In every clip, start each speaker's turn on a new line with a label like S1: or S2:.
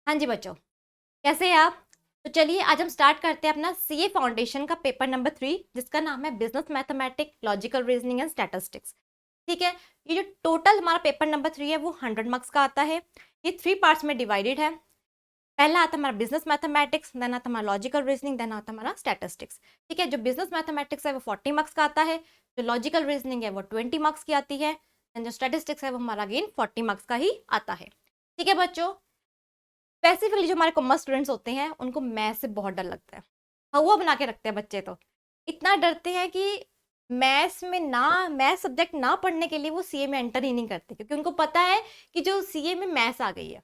S1: हाँ जी बच्चों, कैसे हैं आप? तो चलिए आज हम स्टार्ट करते हैं अपना सीए फाउंडेशन का पेपर नंबर 3, जिसका नाम है business mathematics, logical reasoning and statistics. ठीक है। ये जो टोटल हमारा पेपर नंबर 3 है वो 100 मार्क्स का आता है। ये 3 पार्ट्स में डिवाइडेड है। पहला आता है हमारा बिजनेस मैथमेटिक्स, देन आता है हमारा लॉजिकल रीजनिंग, देन आता है हमारा स्टैटिस्टिक्स। ठीक है। जो बिजनेस मैथमेटिक्स है वो 40 मार्क्स का आता है। जो लॉजिकल रीजनिंग है वो 20 मार्क्स की आती है। एंड जो स्टैटिस्टिक्स है वो हमारा अगेन 40 मार्क्स का ही आता है। ठीक है बच्चों। स्पेसिफिकली जो हमारे कॉमर्स स्टूडेंट्स होते हैं उनको मैथ्स से बहुत डर लगता है। हवा बना के रखते हैं बच्चे तो। इतना डरते हैं कि मैथ्स सब्जेक्ट ना पढ़ने के लिए वो सीए में एंटर ही नहीं करते, क्योंकि उनको पता है कि जो सीए में मैथ्स आ गई है।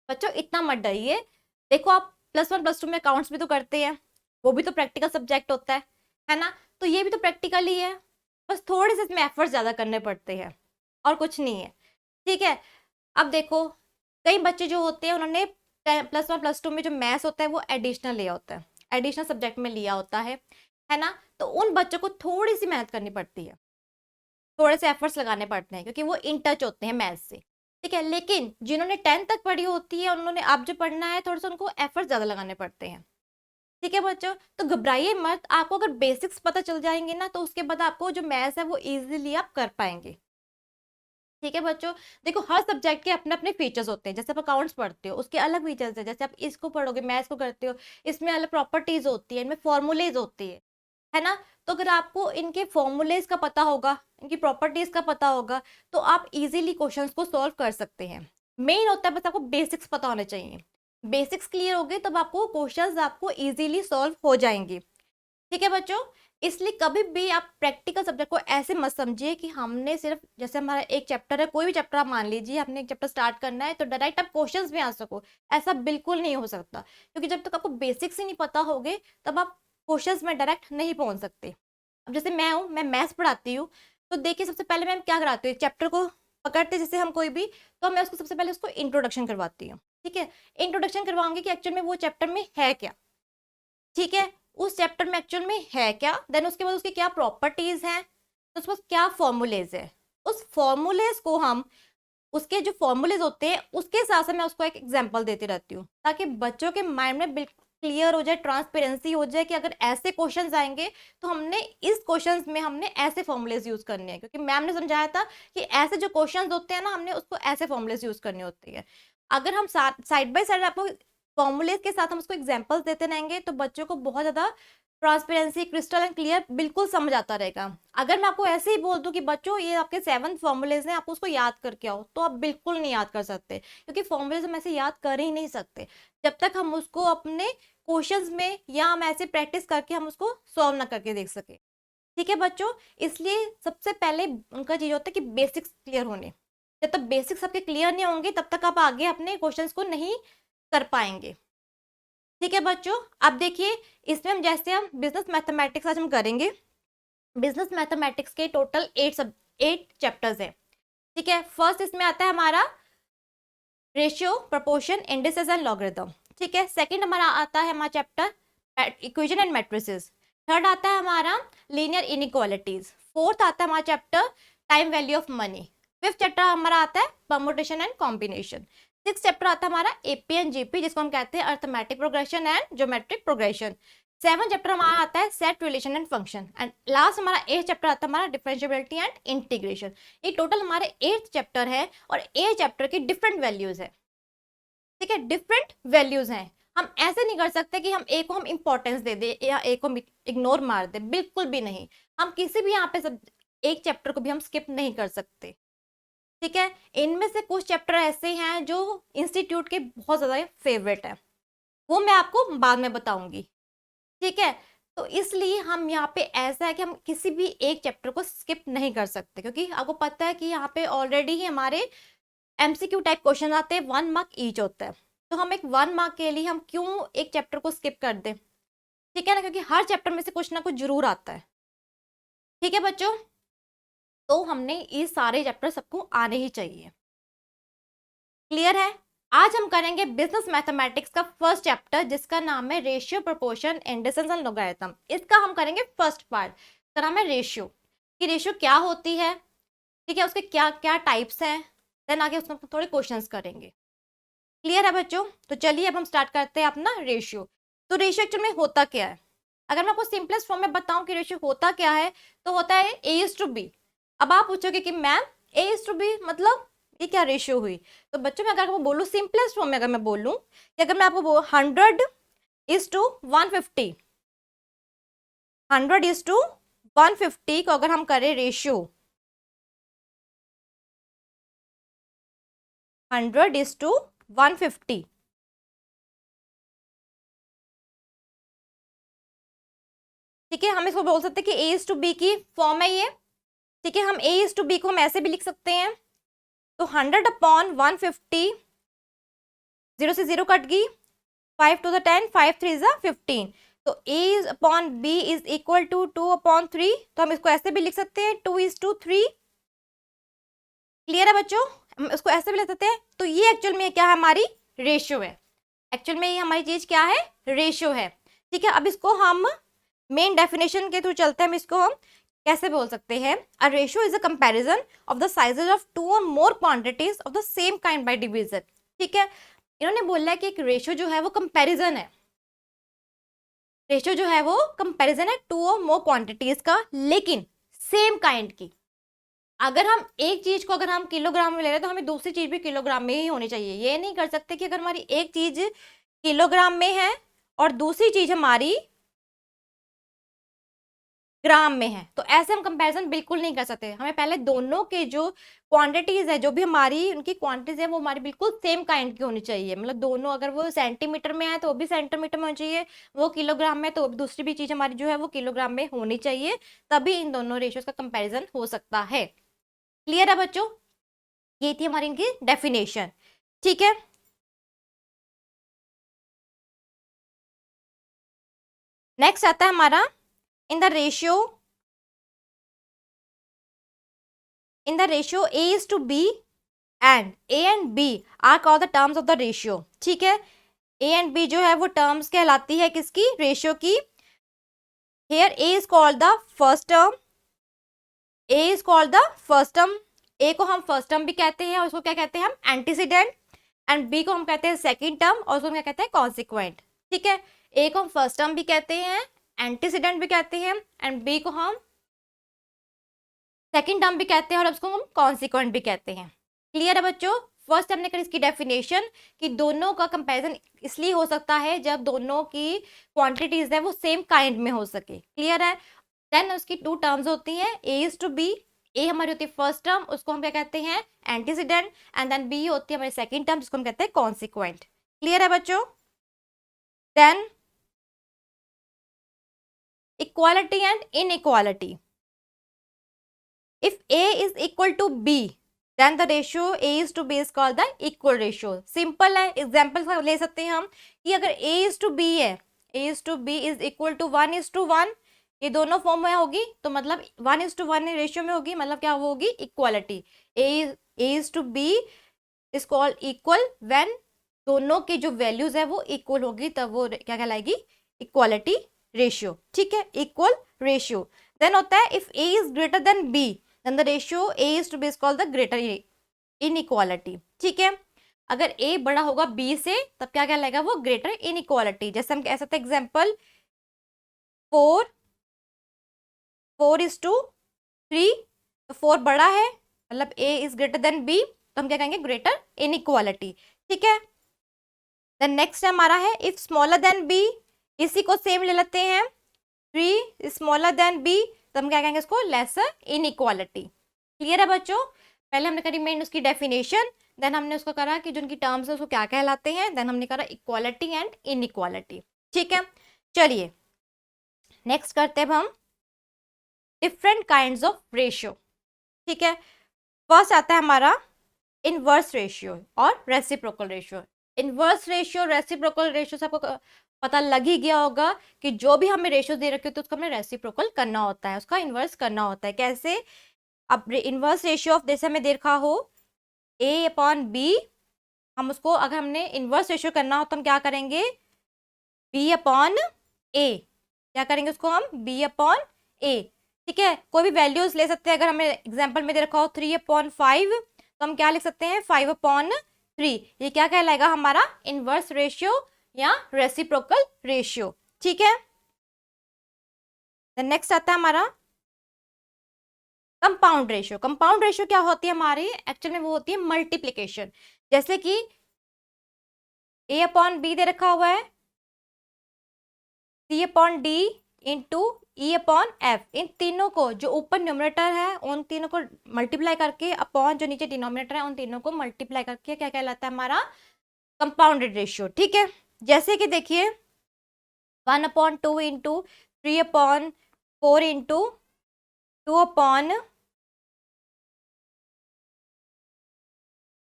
S1: बच्चों इतना मत डरिए। देखो आप +1 +2 में अकाउंट्स भी तो करते हैं, वो भी तो प्रैक्टिकल सब्जेक्ट होता है ना? तो ये भी तो प्रैक्टिकल ही है। बस थोड़े से इसमें एफर्ट्स ज़्यादा करने पड़ते हैं, और कुछ नहीं है। ठीक है। अब देखो, कई बच्चे जो होते हैं उन्होंने +1 +2 में जो मैथ्स होता है वो एडिशनल लिया होता है, एडिशनल सब्जेक्ट में लिया होता है ना? तो उन बच्चों को थोड़ी सी मेहनत करनी पड़ती है, थोड़े से एफर्ट्स लगाने पड़ते हैं, क्योंकि वो इन टच होते हैं मैथ्स से। ठीक है। लेकिन जिन्होंने 10th तक पढ़ी होती है उन्होंने अब जो पढ़ना है थोड़ा सा उनको एफर्ट्स ज़्यादा लगाने पड़ते हैं। ठीक है बच्चों, तो घबराइए मत। आपको अगर बेसिक्स पता चल जाएंगे ना तो उसके बाद आपको जो मैथ्स है वो इजीली आप कर पाएंगे। ठीक है बच्चों। देखो हर सब्जेक्ट के अपने अपने फीचर्स होते हैं। जैसे आप अकाउंट्स पढ़ते हो उसके अलग फीचर्स है, जैसे आप इसको पढ़ोगे मैथ्स को करते हो, इसमें अलग प्रॉपर्टीज होती है, इनमें फॉर्मूलेज होती है ना? तो अगर आपको इनके फॉर्मूलेज का पता होगा, इनकी प्रॉपर्टीज का पता होगा, तो आप इजीली क्वेश्चंस को सॉल्व कर सकते हैं। मेन होता है बस आपको बेसिक्स पता होने चाहिए। बेसिक्स क्लियर हो गए तब आपको क्वेश्चंस आपको इजीली सॉल्व हो जाएंगे। ठीक है बच्चों। इसलिए कभी भी आप प्रैक्टिकल सब्जेक्ट को ऐसे मत समझिए कि हमने सिर्फ, जैसे हमारा एक चैप्टर है, कोई भी चैप्टर आप मान लीजिए, हमने एक चैप्टर स्टार्ट करना है तो डायरेक्ट आप क्वेश्चंस में आ सको। ऐसा बिल्कुल नहीं हो सकता, क्योंकि जब तक आपको बेसिक्स ही नहीं पता होगे तब आप क्वेश्चंस में डायरेक्ट नहीं पहुंच सकते। अब जैसे मैं हूँ, मैं मैथ्स पढ़ाती हूँ, तो देखिए सबसे पहले मैं क्या कराती हूँ, एक चैप्टर को पकड़ते जैसे हम कोई भी, तो मैं उसको सबसे पहले उसको इंट्रोडक्शन करवाती हूँ। ठीक है। इंट्रोडक्शन करवाऊंगी कि एक्चुअल में वो चैप्टर में है क्या। ठीक है। उस चैप्टर में एक्चुअल में है क्या, देन उसके बाद उसकी क्या प्रॉपर्टीज हैं, तो उसके बाद क्या फॉर्मूलेज है। उस फॉर्मूलेज को हम, उसके जो फॉर्मूलेज होते हैं उसके साथ साथ मैं उसको एक एग्जांपल देती रहती हूँ, ताकि बच्चों के माइंड में बिल्कुल क्लियर हो जाए, ट्रांसपेरेंसी हो जाए कि अगर ऐसे क्वेश्चंस आएंगे तो हमने इस क्वेश्चंस में हमने ऐसे फॉर्मूलेज यूज करने हैं, क्योंकि मैम ने समझाया था कि ऐसे जो क्वेश्चंस होते हैं ना हमने उसको ऐसे फॉर्मूलेज यूज करनी होती है। अगर हम साथ साइड बाय साइड आपको फॉर्मूलेज के साथ हम उसको एग्जाम्पल्स देते रहेंगे तो बच्चों को बहुत ज़्यादा ट्रांसपेरेंसी, क्रिस्टल एंड क्लियर बिल्कुल समझ आता रहेगा। अगर मैं आपको ऐसे ही बोल दूं कि बच्चों ये आपके 7 फॉर्मूलेज हैं, आपको उसको याद करके आओ, तो आप बिल्कुल नहीं याद कर सकते, क्योंकि फॉर्मूलेज हम ऐसे याद कर ही नहीं सकते जब तक हम उसको अपने क्वेश्चंस में या हम ऐसे प्रैक्टिस करके हम उसको सॉल्व ना करके देख सके। ठीक है बच्चों। इसलिए सबसे पहले उनका चीज होता है कि बेसिक्स क्लियर होने। जब तक बेसिक्स आपके क्लियर नहीं होंगे तब तक आप आगे अपने क्वेश्चंस को नहीं कर पाएंगे। ठीक है बच्चों। अब देखिए, इसमें हम जैसे हम बिजनेस मैथमेटिक्स आज हम करेंगे। बिजनेस मैथमेटिक्स के टोटल 8 चैप्टर्स हैं। ठीक है। फर्स्ट इसमें आता है हमारा ratio, proportion, indices and logarithm. ठीक है। सेकंड हमारा आता है हमारा chapter equation and matrices. Third आता है हमारा लीनियर इनइक्वालिटीज। फोर्थ आता है हमारा chapter time value of money. Fifth chapter हमारा आता है permutation and combination. Six chapter आता है हमारा एपी एंड जीपी, जिसको हम कहते हैं arithmetic progression and geometric progression. Seven chapter हमारा आता है set, relation and function. And last हमारा 8 चैप्टर आता है हमारा डिफरेंशियबिलिटी एंड इंटीग्रेशन। ये टोटल हमारे 8 चैप्टर है, और 8 चैप्टर की डिफरेंट वैल्यूज है। ठीक है। डिफरेंट वैल्यूज हैं। हम ऐसे नहीं कर सकते कि हम एक को हम इंपॉर्टेंस दे दे या एक को इग्नोर मार दे, बिल्कुल भी नहीं। हम किसी भी यहाँ पे सब एक चैप्टर को भी हम स्किप नहीं कर सकते। ठीक है। इनमें से कुछ चैप्टर ऐसे हैं जो इंस्टीट्यूट के बहुत ज्यादा फेवरेट है, वो मैं आपको बाद में बताऊंगी। ठीक है। तो इसलिए हम यहाँ पे ऐसा है कि हम किसी भी एक चैप्टर को स्किप नहीं कर सकते, क्योंकि आपको पता है कि यहाँ पे ऑलरेडी ही हमारे एमसीक्यू टाइप क्वेश्चन आते हैं, 1 मार्क ईच होता है। तो हम एक 1 मार्क के लिए हम क्यों एक चैप्टर को स्किप कर दें? ठीक है ना, क्योंकि हर चैप्टर में से कुछ ना कुछ जरूर आता है। ठीक है बच्चों। तो हमने ये सारे चैप्टर सबको आने ही चाहिए। क्लियर है? आज हम करेंगे बिजनेस मैथमेटिक्स का फर्स्ट चैप्टर, जिसका नाम है ratio, proportion, indices and logarithm. इसका हम करेंगे फर्स्ट पार्ट। इसका नाम है रेशियो, कि रेशियो क्या होती है। ठीक है। उसके क्या क्या टाइप्स हैं, देन आगे उसमें थोड़े क्वेश्चंस करेंगे। क्लियर है बच्चों? तो चलिए अब हम स्टार्ट करते हैं अपना रेशियो। तो रेशियो एक्चुअल में होता क्या है? अगर मैं आपको सिंपलेस्ट फॉर्म में बताऊं कि रेशियो होता क्या है, तो होता है A:B। अब आप पूछोगे कि मैम A:B मतलब ये क्या रेशियो हुई? तो बच्चों मैं अगर आपको बोलूं सिंपलेस्ट फॉर्म में, अगर मैं बोलूं कि अगर मैं आपको 100:150, 100:150 को अगर हम करें रेशियो, 100:150, ठीक है, हम इसको बोल सकते हैं कि A:B की फॉर्म है ये। ठीक है, हम A:B को हम ऐसे भी लिख सकते हैं। तो 100/150, 0 से 0 कट गई, 5 to the 10, 5 3 is 15। तो A/B इज इक्वल टू 2/3। तो हम इसको ऐसे भी लिख सकते हैं 2:3। क्लियर है बच्चों? हम इसको ऐसे भी लिख सकते हैं। तो ये एक्चुअल में क्या है, हमारी रेशियो है। एक्चुअल में ये हमारी चीज क्या है, रेशियो है। ठीक है, अब इसको हम मेन डेफिनेशन के थ्रू चलते हैं। हम इसको हम कैसे बोल सकते हैं, a ratio is a comparison of the sizes of two और more quantities of the same kind by division. ठीक है, इन्होंने बोला है कि एक रेशियो जो है वो कंपैरिजन है। रेशियो जो है वो कंपैरिजन है टू और मोर क्वांटिटीज का, लेकिन सेम काइंड की। अगर हम एक चीज को अगर हम किलोग्राम में ले रहे हैं तो हमें दूसरी चीज भी किलोग्राम में ही होनी चाहिए। ये नहीं कर सकते कि अगर हमारी एक चीज किलोग्राम में है और दूसरी चीज हमारी ग्राम में है, तो ऐसे हम कंपैरिजन बिल्कुल नहीं कर सकते। हमें पहले दोनों के जो क्वांटिटीज है, जो भी हमारी उनकी क्वांटिटीज है, वो हमारी बिल्कुल सेम काइंड की होनी चाहिए। मतलब दोनों, अगर वो सेंटीमीटर में है तो वो भी सेंटीमीटर में होनी चाहिए, वो किलोग्राम में तो दूसरी भी चीज हमारी जो है वो किलोग्राम में होनी चाहिए, तभी इन दोनों रेशियोज का कंपेरिजन हो सकता है। क्लियर है बच्चों? ये थी हमारी इनकी डेफिनेशन। ठीक है, नेक्स्ट आता है हमारा in the ratio, A:B and A and B are called the terms of the ratio। ठीक है, A and B जो है वो टर्म्स कहलाती है किसकी, रेशियो की। Here A is called the first term, A is called the first term। A को हम फर्स्ट टर्म भी कहते हैं और उसको क्या कहते हैं हम, एंटीसीडेंट। एंड B को हम कहते हैं सेकंड टर्म और उसको क्या कहते हैं, कॉन्सिक्वेंट। ठीक है, A को हम फर्स्ट टर्म भी कहते हैं, एंटीसीडेंट भी कहते हैं, एंड B को हम सेकंड टर्म भी कहते हैं और उसको हम कॉन्सिक्वेंट भी कहते हैं। क्लियर है बच्चों? फर्स्ट हमने करी इसकी डेफिनेशन कि दोनों का कंपैरिजन इसलिए हो सकता है जब दोनों की क्वांटिटीज है वो सेम काइंड में हो सके। क्लियर है? देन उसकी टू टर्म्स होती हैं, A:B। ए हमारी होती है फर्स्ट टर्म, उसको हम क्या कहते हैं, एंटीसीडेंट। एंड देन बी होती है हमारी सेकंड टर्म, जिसको हम कहते हैं कॉन्सिक्वेंट। क्लियर है बच्चों? Then equality and inequality. If A is equal to B, then the ratio A is to B is called the equal ratio। Simple है, एग्जाम्पल ले सकते हैं हम कि अगर A is to B है, A is to B is equal to 1:1, ये दोनों फॉर्म में होगी तो मतलब 1:1 रेशियो में होगी, मतलब क्या होगी, equality. A is to B is called equal when दोनों की जो वैल्यूज है वो इक्वल होगी, तब वो क्या कहलाएगी, इक्वालिटी रेशियो। ठीक है, इक्वल रेशियो। देन होता है if A is greater than B, then the ratio A is to B is called the greater inequality। ठीक है, अगर A बड़ा होगा B से तब क्या कहलाएगा, वो ग्रेटर इनइक्वालिटी। जैसे हम कह सकते हैं एग्जांपल 4:3, तो 4 बड़ा है मतलब A is greater than B, तो हम क्या कहेंगे, ग्रेटर इनइक्वालिटी। ठीक है, देन नेक्स्ट हमारा है इफ स्मॉलर देन B, इसी को सेम ले लेते हैं, 3 स्मॉलर देन B, तो हम क्या कहेंगे इसको, लेसर इनइक्वालिटी। क्लियर है बच्चों? पहले हमने करी मेन उसकी डेफिनेशन, देन हमने उसको करा कि जो उनकी टर्म्स है उसको क्या कहलाते हैं, देन हमने करा इक्वालिटी एंड इनइक्वालिटी। ठीक है, चलिए नेक्स्ट करते हैं हम डिफरेंट काइंड्स ऑफ रेशियो। ठीक है, फर्स्ट आता है हमारा इनवर्स रेशियो और reciprocal ratio. Inverse ratio, reciprocal ratio से आपको पता लग ही गया होगा कि जो भी हमें रेशियो दे रखे होते हैं उसको हमें रेसिप्रोकल करना होता है, उसका इनवर्स करना होता है। कैसे? अब इनवर्स रेशियो ऑफ, जैसे हमें देखा हो A/B, हम उसको अगर हमने इनवर्स रेशियो करना हो तो हम क्या करेंगे, B/A। क्या करेंगे उसको हम, B/A। ठीक है, कोई भी वैल्यूज ले सकते हैं। अगर हमें एग्जाम्पल में दे रखा हो 3/5, तो हम क्या लिख सकते हैं, 5/3। 3, ये क्या कहलाएगा हमारा इनवर्स रेशियो या रेसिप्रोकल रेशियो। ठीक है, नेक्स्ट आता है हमारा कंपाउंड रेशियो। कंपाउंड रेशियो क्या होती है हमारी, एक्चुअल में वो होती है मल्टीप्लीकेशन। जैसे कि a अपॉन बी दे रखा हुआ है, c upon D into E upon F, इन तीनों को जो ऊपर न्यूमरेटर है उन तीनों को मल्टीप्लाई करके अपॉन जो नीचे डिनोमिनेटर है उन तीनों को मल्टीप्लाई करके क्या कहलाता है हमारा कंपाउंडेड रेशियो। ठीक है, जैसे कि देखिए 1 upon 2 into 3 upon 4 into 2 upon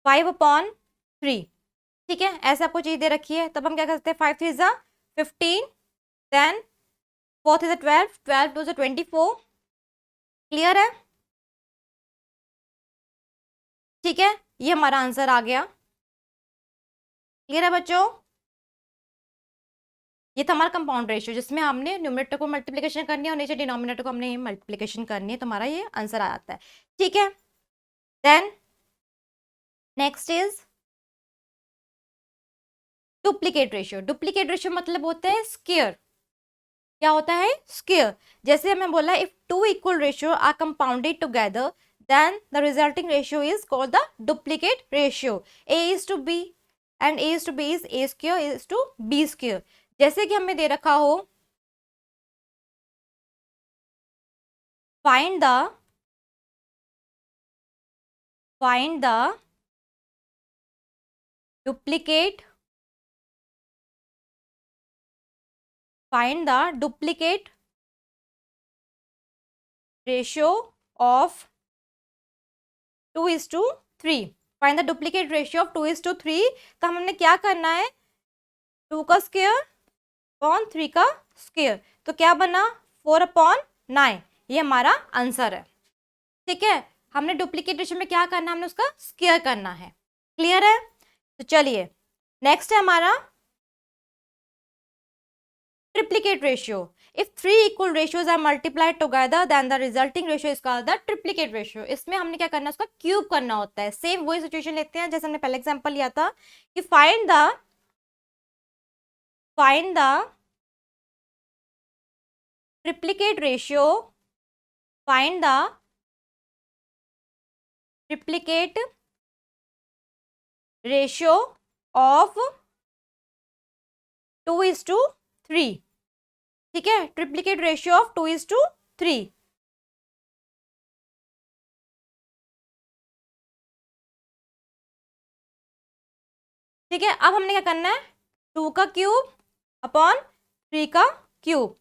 S1: 5 upon 3। ठीक है, ऐसे आपको चीज दे रखी है, तब हम क्या कर सकते हैं 5 3 जा 15, देन 4 3 जा 12, 12 2 जा 24। क्लियर है? ठीक है, ये हमारा आंसर आ गया। क्लियर है बच्चों? ये था हमारा कंपाउंड रेशियो जिसमें हमने न्यूमरेटर को मल्टीप्लिकेशन करनी है और नीचे डिनोमिनेटर को हमने मल्टीप्लिकेशन करनी है, तो हमारा ये आंसर आ जाता है। ठीक है, then next is duplicate ratio. Duplicate ratio मतलब होता है स्क्वायर। क्या होता है? स्क्वायर। जैसे हमें बोला if two equal ratio are compounded together then the resulting ratio is called the duplicate ratio. A is to B and A is to B is A square is to B square. जैसे कि हमें दे रखा हो find the duplicate ratio of 2:3. Find the duplicate ratio of 2:3। तो हमने क्या करना है 2 का स्क्वायर अपॉन 3 का स्क्वायर, तो क्या बना 4 अपॉन 9। ये हमारा आंसर है। ठीक है, हमने डुप्लीकेट रेशियो में क्या करना है, हमने उसका स्क्वायर करना है। क्लियर है? तो चलिए नेक्स्ट है हमारा triplicate ratio. If 3 equal ratios are multiplied together, then the resulting ratio is called the triplicate ratio. इसमें हमने क्या करना है, उसका क्यूब करना होता है। सेम वही सिचुएशन लेते हैं जैसे हमने पहले एग्जांपल लिया था कि find the triplicate ratio of 2:3। ठीक है, ट्रिप्लीकेट रेशियो ऑफ 2:3। ठीक है, अब हमने क्या करना है 2 का क्यूब अपॉन 3 का क्यूब।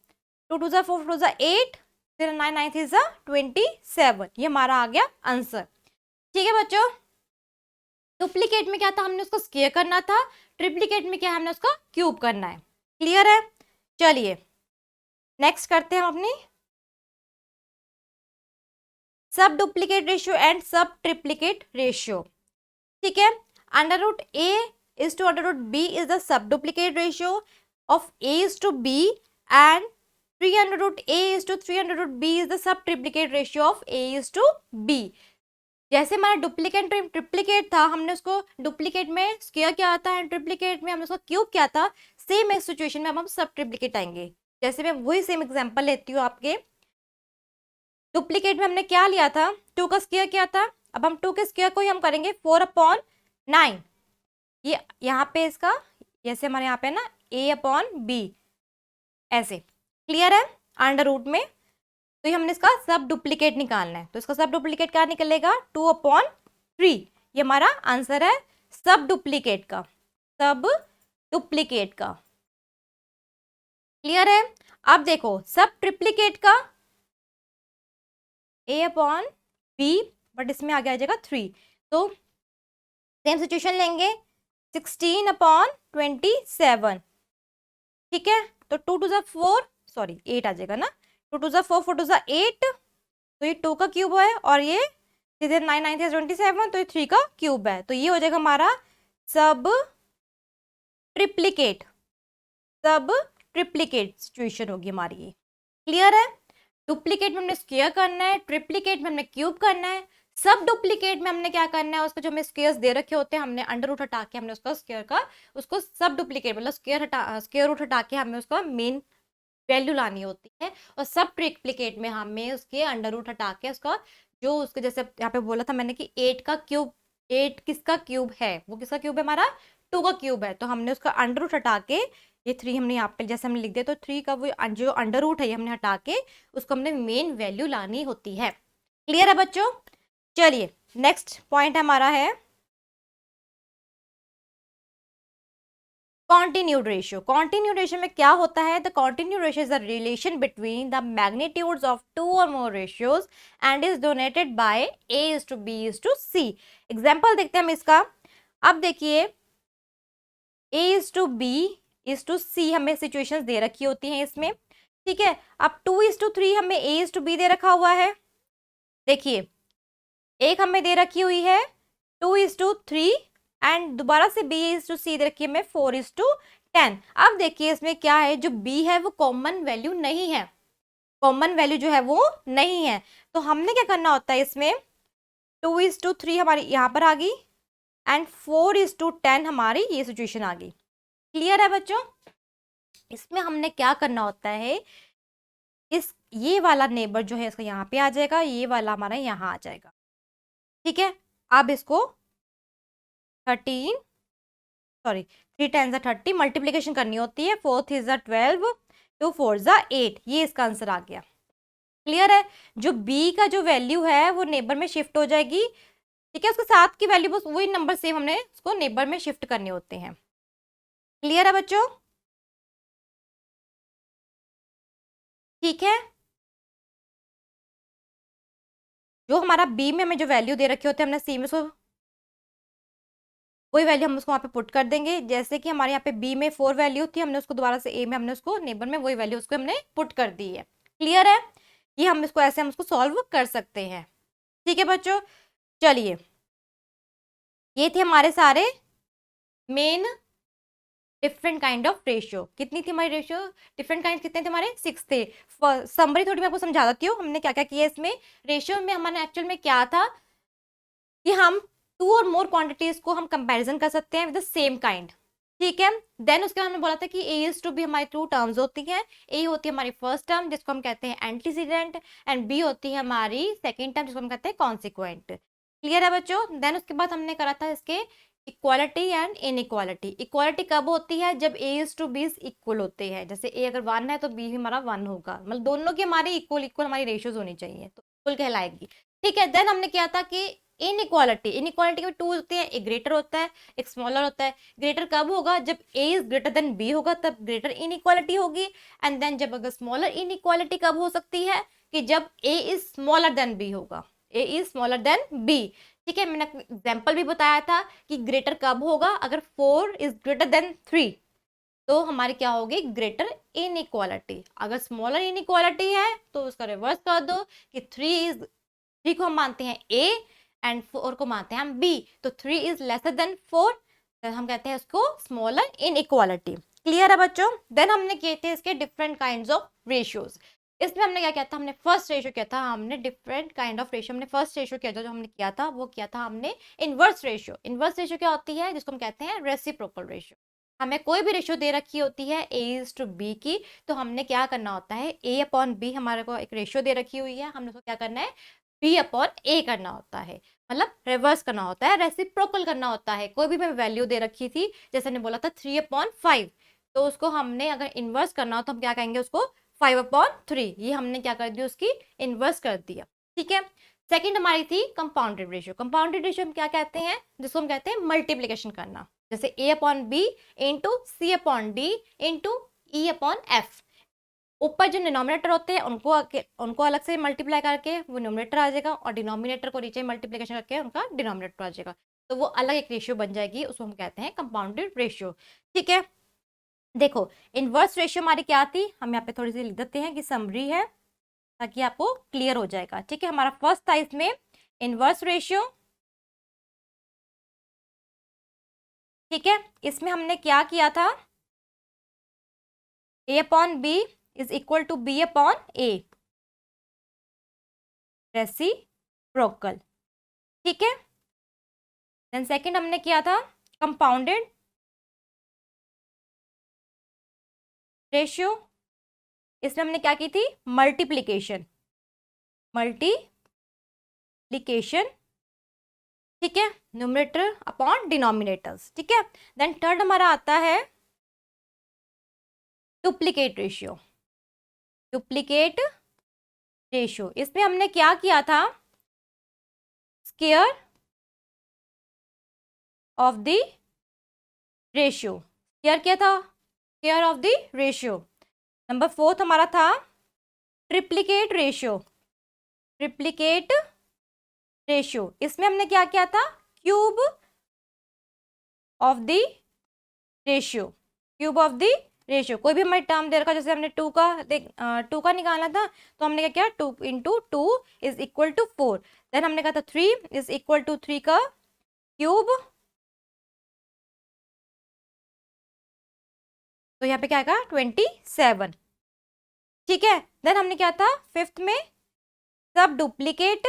S1: 2 2 4 4 8, 9 9 3 27। ये हमारा आ गया आंसर। ठीक है बच्चों, डुप्लीकेट में क्या था, हमने उसको स्क्वायर करना था। ट्रिप्लीकेट में क्या है, हमने उसका क्यूब करना है। क्लियर है? चलिए नेक्स्ट करते हैं हम अपनी sub duplicate ratio and sub triplicate ratio. ठीक है, under root A is to under root B is the sub duplicate ratio of A is to B and 3 under root A is to 3 under root B is the sub triplicate ratio of A is to B. जैसे हमारा duplicate triplicate था, हमने उसको duplicate में square किया था and triplicate में हमने उसको क्यूब किया था। सेम इस सिचुएशन में अब हम सब ट्रिप्लीकेट आएंगे। जैसे मैं वही सेम एग्जांपल लेती हूँ आपके। डुप्लीकेट में हमने क्या लिया था 2 का स्क्वायर किया था, अब हम 2 के स्क्वायर को ही हम करेंगे 4 अपॉन 9। ये यहाँ पे इसका जैसे हमारे यहाँ पे ना a अपॉन बी ऐसे। क्लियर है? अंडर रूट में तो ये हमने इसका सब डुप्लीकेट निकालना है, तो इसका सब डुप्लीकेट क्या निकलेगा 2 अपॉन 3। ये हमारा आंसर है सब डुप्लीकेट का। क्लियर है? अब देखो सब ट्रिप्लीकेट का a अपॉन बी, बट इसमें आगे आ जाएगा 3, तो सेम सिचुएशन लेंगे 16 अपॉन 27। ठीक है, तो 2 2 4 सॉरी 8 आ जाएगा ना, 2 2 4 4 2 8, तो ये 2 का क्यूब है और ये सीधे 9 9 27, तो ये 3 का क्यूब है। तो ये हो जाएगा हमारा सब ट्रिप्लीकेट सिचुएशन होगी हमारी ये। क्लियर है? डुप्लीकेट में हमने स्क्वायर करना है, ट्रिप्लीकेट में हमने क्यूब करना है, सब डुप्लीकेट में हमने क्या करना है, उसको जो हमें स्क्वायर्स दे रखे होते हैं, हमने अंडर रूट हटा के हमने उसका स्क्वायर का, उसको सब डुप्लीकेट मतलब स्क्वायर रूट हटा के हमें उसका मेन वैल्यू लानी होती है। और सब ट्रिप्लीकेट में हमें उसके अंडर रूट हटा के उसका जो उसके जैसे यहाँ पे बोला था मैंने कि 8 का क्यूब, 8 किसका क्यूब है, वो किसका क्यूब है, हमारा 2 का क्यूब है। तो हमने उसका अंडर रूट हटा के ये 3 हमने यहाँ पे जैसे हमने लिख दिया, तो 3 का वो जो अंडर रूट है ये हमने हटा के उसको हमने मेन वैल्यू लानी होती है। क्लियर है बच्चों? चलिए नेक्स्ट पॉइंट हमारा है कॉन्टिन्यूड रेशियो। कॉन्टिन्यूड रेशियो में क्या होता है? The continued ratio is the relation between the magnitudes of two और more ratios and is denoted by A is to B is to C. Example देखते हैं हम इसका। अब देखिए A is to B is to C हमें situations दे रखी होती हैं इसमें, ठीक है। अब 2:3 हमें ए इज टू बी दे रखा हुआ है। देखिए एक हमें दे रखी हुई है 2:3 एंड दोबारा से बी इज टू सी दे रखी है हमें 4:10। अब देखिए इसमें क्या है, जो बी है वो कॉमन वैल्यू नहीं है, कॉमन वैल्यू जो है वो नहीं है। तो हमने क्या करना होता है इसमें, 2:3 हमारी यहाँ पर आ गई एंड 4:10 हमारी ये सिचुएशन आ गई। क्लियर है बच्चों? इसमें हमने क्या करना होता है, इस ये वाला नेबर जो है इसका यहाँ पे आ जाएगा, ये वाला हमारा यहाँ आ जाएगा, ठीक है। अब इसको 13 सॉरी 3 10 30 मल्टीप्लीकेशन करनी होती है, 4 3 12 2 4 8, ये इसका आंसर आ गया। क्लियर है? जो बी का जो वैल्यू है वो नेबर में शिफ्ट हो जाएगी, ठीक है। उसके साथ की वैल्यू बस वही नंबर सेम हमने उसको नेबर में शिफ्ट करने होते हैं। क्लियर है बच्चों? ठीक है। जो हमारा बी में हमें जो वैल्यू दे रखे होते हैं हमने सी में उसको वही वैल्यू हम उसको वहाँ पे पुट कर देंगे। जैसे कि हमारे यहाँ पे बी में 4 वैल्यू थी, हमने उसको दोबारा से ए में हमने उसको नेबर में वही वैल्यू उसको हमने पुट कर दी है। क्लियर है? ये हम इसको ऐसे हम उसको सॉल्व कर सकते हैं, ठीक है बच्चों। चलिए ये थे हमारे सारे main different kind of ratio. कितनी थी हमारी रेशियो, डिफरेंट काइंड कितने थे हमारे, 6 थे। समरी थोड़ी मैं आपको समझा देती हूँ हमने क्या क्या किया इसमें। रेशियो में हमारे एक्चुअल में क्या था कि हम 2 और मोर क्वांटिटीज को हम कंपैरिजन कर सकते हैं विद द सेम काइंड, ठीक है। देन उसके बाद हमने बोला था कि ए इज टू बी हमारी 2 टर्म्स होती हैं। ए होती है हमारी फर्स्ट टर्म जिसको हम कहते हैं एंटीसीडेंट, एंड बी होती है हमारी सेकेंड टर्म जिसको हम कहते हैं कॉन्सिक्वेंट। क्लियर है बच्चों? देन उसके बाद हमने करा था इसके इक्वालिटी एंड इनइक्वालिटी। इक्वालिटी कब होती है, जब ए इज टू बी इक्वल होते हैं। जैसे ए अगर 1 है तो बी भी हमारा 1 होगा, मतलब दोनों की हमारी इक्वल इक्वल हमारी रेशियोज होनी चाहिए, तो इक्वल कहलाएगी, ठीक है। देन हमने किया था कि इनइक्वालिटी, इनइक्वालिटी में 2 होते हैं, एक ग्रेटर होता है एक स्मॉलर होता है। ग्रेटर कब होगा, जब ए इज ग्रेटर देन बी होगा तब ग्रेटर इनइक्वालिटी होगी। एंड देन जब अगर स्मॉलर इनइक्वालिटी कब हो सकती है, कि जब ए इज स्मॉलर देन बी होगा, ए इज स्मॉलर देन बी, ठीक है। मैंने एग्जाम्पल भी बताया था कि ग्रेटर कब होगा, अगर 4 इज ग्रेटर देन 3 तो हमारी क्या होगी, ग्रेटर इनइक्वालिटी। अगर स्मॉलर इनइक्वालिटी है तो उसका रिवर्स कर दो कि 3 को हम मानते हैं ए एंड 4 को मानते हैं हम बी, तो 3 इज लेसर देन 4, हम कहते हैं उसको स्मॉलर इनइक्वालिटी। क्लियर है बच्चों? देन हमने किए थे इसके डिफरेंट काइंड्स ऑफ रेशियोज। इसमें हमने क्या किया था, हमने फर्स्ट रेशियो किया था, हमने डिफरेंट काइंड ऑफ रेशियो, हमने फर्स्ट रेशियो किया था, जो हमने किया था वो किया था हमने इनवर्स रेशियो। इनवर्स रेशियो क्या होती है, जिसको हम कहते हैं रेसिप्रोकल रेशियो। हमें कोई भी रेशियो दे रखी होती है ए इज टू बी की, तो हमने क्या करना होता है, ए अपॉन बी हमारे को एक रेशियो दे रखी हुई है, हमने उसको क्या करना है, बी अपॉन ए करना होता है, मतलब रिवर्स करना होता है, रेसिप्रोकल करना होता है। कोई भी मैं वैल्यू दे रखी थी, जैसे ने बोला था 3/5, तो उसको हमने अगर इन्वर्स करना हो तो हम क्या कहेंगे उसको 5/3, ये हमने क्या कर दिया, उसकी इन्वर्स कर दिया, ठीक है। सेकंड हमारी थी कंपाउंडेड रेशियो। कंपाउंडेड रेशियो हम क्या कहते हैं, जिसको हम कहते हैं मल्टीप्लीकेशन करना, जैसे A upon B into C upon D into E upon F. ऊपर जो डिनोमिनेटर होते हैं उनको अलग से मल्टीप्लाई करके वो न्यूमरेटर आ जाएगा, और डिनोमिनेटर को नीचे मल्टीप्लिकेशन करके उनका डिनोमिनेटर आ जाएगा, तो वो अलग एक रेशियो बन जाएगी, उसको हम कहते हैं कंपाउंडेड रेशियो, ठीक है। देखो इनवर्स रेशियो हमारी क्या थी, हम यहाँ पे थोड़ी सी लिख देते हैं कि समरी है ताकि आपको क्लियर हो जाएगा, ठीक है। हमारा फर्स्ट था इसमें इनवर्स रेशियो, ठीक है। इसमें हमने क्या किया था, A upon B is equal to B upon A, reciprocal, ठीक है। देन सेकंड हमने किया था कंपाउंडेड रेशियो, इसमें हमने क्या की थी, मल्टीप्लीकेशन, मल्टीप्लीकेशन, ठीक है, न्यूमरेटर अपॉन डिनोमिनेटर्स, ठीक है। देन थर्ड हमारा आता है डुप्लीकेट रेशियो, डुप्लीकेट रेशियो, इसमें हमने क्या किया था, square of the ratio, square क्या था, square of the ratio. Number fourth हमारा था ट्रिप्लीकेट रेशियो, ट्रिप्लीकेट रेशियो, इसमें हमने क्या किया था, cube of the ratio, cube of the ratio, कोई भी हमारी टर्म दे रखा, जैसे हमने टू का निकालना था, तो हमने क्या किया, 2 × 2 इज इक्वल टू 4, देन हमने कहा था 3 इज इक्वल टू 3 का क्यूब, तो यहाँ पे क्या आएगा 27, ठीक है। देन हमने क्या था फिफ्थ में, सब डुप्लीकेट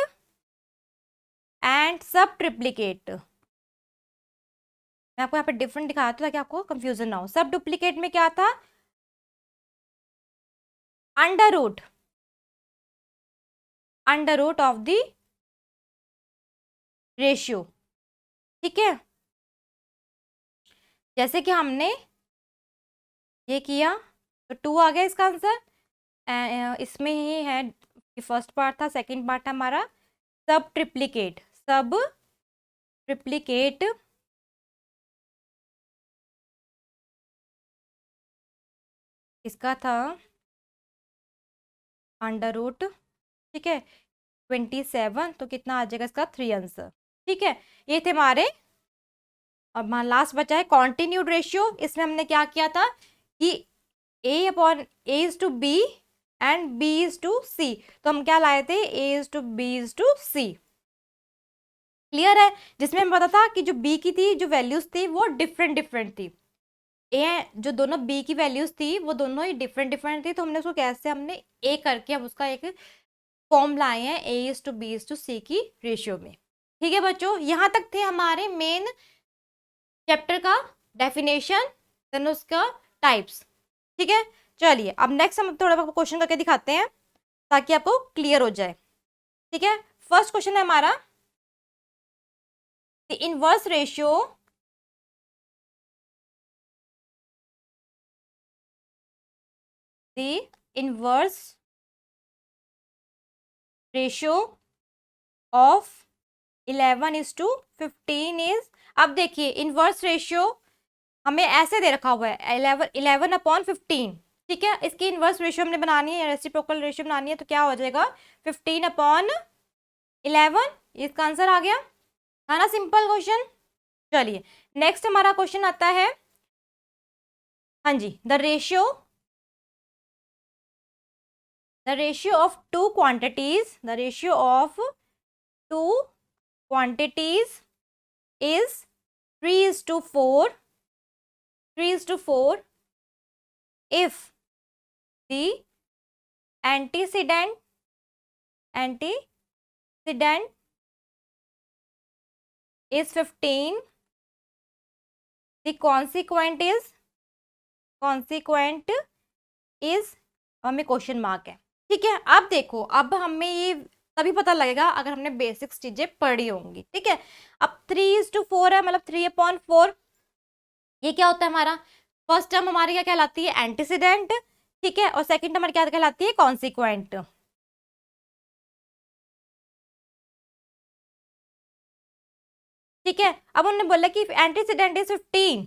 S1: एंड सब ट्रिप्लीकेट, मैं आपको यहाँ पे डिफरेंट दिखाया था ताकि आपको कंफ्यूजन ना हो। सब डुप्लीकेट में क्या था, under root of the ratio, ठीक है। जैसे कि हमने ये किया तो 2 आ गया इसका आंसर, इसमें ही है, फर्स्ट पार्ट था, सेकंड पार्ट था हमारा सब ट्रिप्लीकेट, सब ट्रिप्लीकेट इसका था अंडर रूट, ठीक है, 27, तो कितना आ जाएगा इसका 3 आंसर, ठीक है। ये थे हमारे, अब हमारा लास्ट बचा है कॉन्टिन्यूड रेशियो, इसमें हमने क्या किया था कि A upon A is to B and B is to C, तो हम क्या लाए थे, A is to B is to C, clear है। जिसमें हमें पता था कि जो बी की थी जो वैल्यूज थी वो डिफरेंट डिफरेंट थी, ए जो दोनों बी की वैल्यूज थी वो दोनों ही डिफरेंट डिफरेंट थी, तो हमने उसको कैसे, हमने ए करके हम उसका एक फॉर्म लाए हैं, A is to B is to C की रेशियो में, ठीक है बच्चों। यहाँ तक थे हमारे मेन चैप्टर का डेफिनेशन, देन उसका टाइप्स, ठीक है। चलिए अब नेक्स्ट हम थोड़ा क्वेश्चन करके दिखाते हैं ताकि आपको क्लियर हो जाए, ठीक है। फर्स्ट क्वेश्चन है हमारा, the inverse ratio the inverse ratio of 11:15 is, अब देखिए इनवर्स रेशियो हमें ऐसे दे रखा हुआ है 11/15, ठीक है। इसकी इनवर्स रेशियो हमने बनानी है, रेसिप्रोकल रेशियो बनानी है, तो क्या हो जाएगा 15/11, इसका आंसर आ गया, है ना, सिंपल क्वेश्चन। चलिए नेक्स्ट हमारा क्वेश्चन आता है, हाँ जी, the ratio of two quantities, the ratio of two quantities is 3:4, 3:4 if the antecedent is 15, the consequent is हमें क्वेश्चन मार्क है, ठीक है। अब देखो, अब हमें ये तभी पता लगेगा अगर हमने बेसिक्स चीजें पढ़ी होंगी, ठीक है। अब 3:4 है, मतलब 3/4, ये क्या होता है हमारा, फर्स्ट टर्म हमारी क्या कहलाती है, एंटीसीडेंट, ठीक है, और सेकंड टर्म क्या कहलाती है, कॉन्सिक्वेंट, ठीक है। अब उन्होंने बोला कि एंटीसीडेंट इज 15,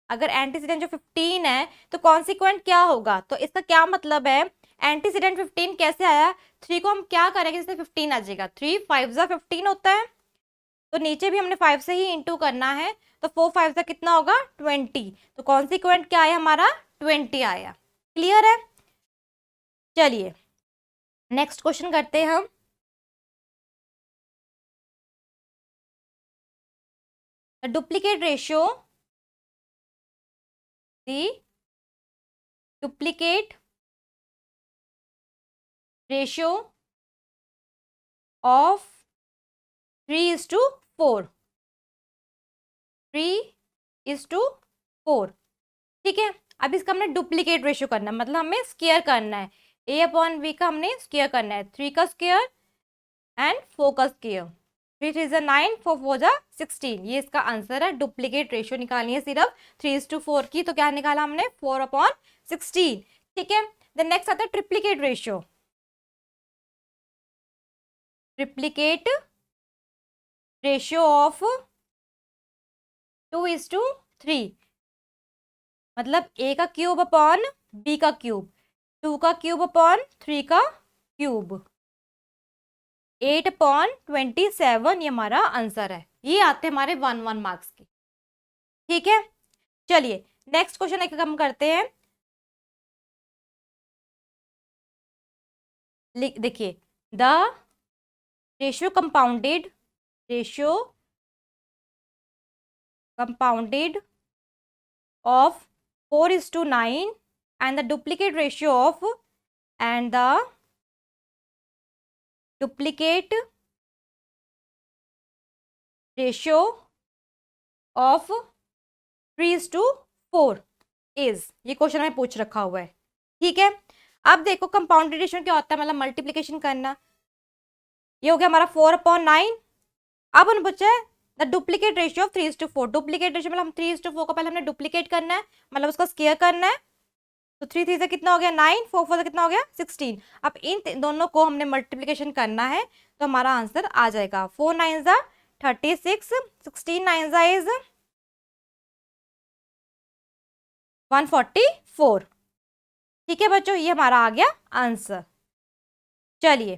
S1: अगर एंटीसीडेंट जो 15 है तो कॉन्सिक्वेंट क्या होगा, तो इसका क्या मतलब है, एंटीसीडेंट 15 कैसे आया, 3 को हम क्या करेंगे जिससे 15 आ जाएगा, 3 5 15 होता है, तो नीचे भी हमने 5 से ही इंटू करना है, तो 4 5 से कितना होगा 20, तो कॉन्सिक्वेंट क्या आया हमारा 20 आया, क्लियर है। चलिए नेक्स्ट क्वेश्चन करते हैं हम, duplicate ratio, the duplicate ratio of 3:4, 3:4, ठीक है। अब इसका हमने डुप्लीकेट रेशियो करना है, मतलब हमें स्क्वायर करना है, a/v का हमने स्क्वायर करना है, 3 का स्क्वायर एंड 4 का स्क्वायर, 3 3 जा 9, 4 4 जा 16, ये इसका आंसर है। डुप्लीकेट रेशियो निकालनी है सिर्फ 3:4 की, तो क्या निकाला हमने 4/16, ठीक है। देन नेक्स्ट आता है triplicate ratio. Triplicate ratio of 2:3, मतलब a का क्यूब अपॉन b का क्यूब, 2 का क्यूब अपॉन 3 का क्यूब, 8/27, ये हमारा आंसर है। ये आते हैं हमारे 1 मार्क्स के, ठीक है। चलिए नेक्स्ट क्वेश्चन एक हम करते हैं। देखिए, the ratio compounded of 4:9 and the duplicate ratio of of 3:4 is, ये क्वेश्चन में पूछ रखा हुआ है, ठीक है। अब देखो कंपाउंडेड रेशियो क्या होता है, मतलब मल्टीप्लीकेशन करना। ये हो गया हमारा 4/9। अब उन्होंने पूछा है the duplicate ratio of 3:4। Duplicate ratio मतलब हम 3:4 को पहले हमने डुप्लीकेट करना है, मतलब उसका स्क्वायर करना है। तो 3 3 से कितना हो गया 9, 4 4 से कितना हो गया 16। अब इन दोनों को हमने मल्टीप्लीकेशन करना है, तो हमारा आंसर आ जाएगा 4 9 जा 36, 16 9 जा इज 144, ठीक है बच्चों, ये हमारा आ गया आंसर। चलिए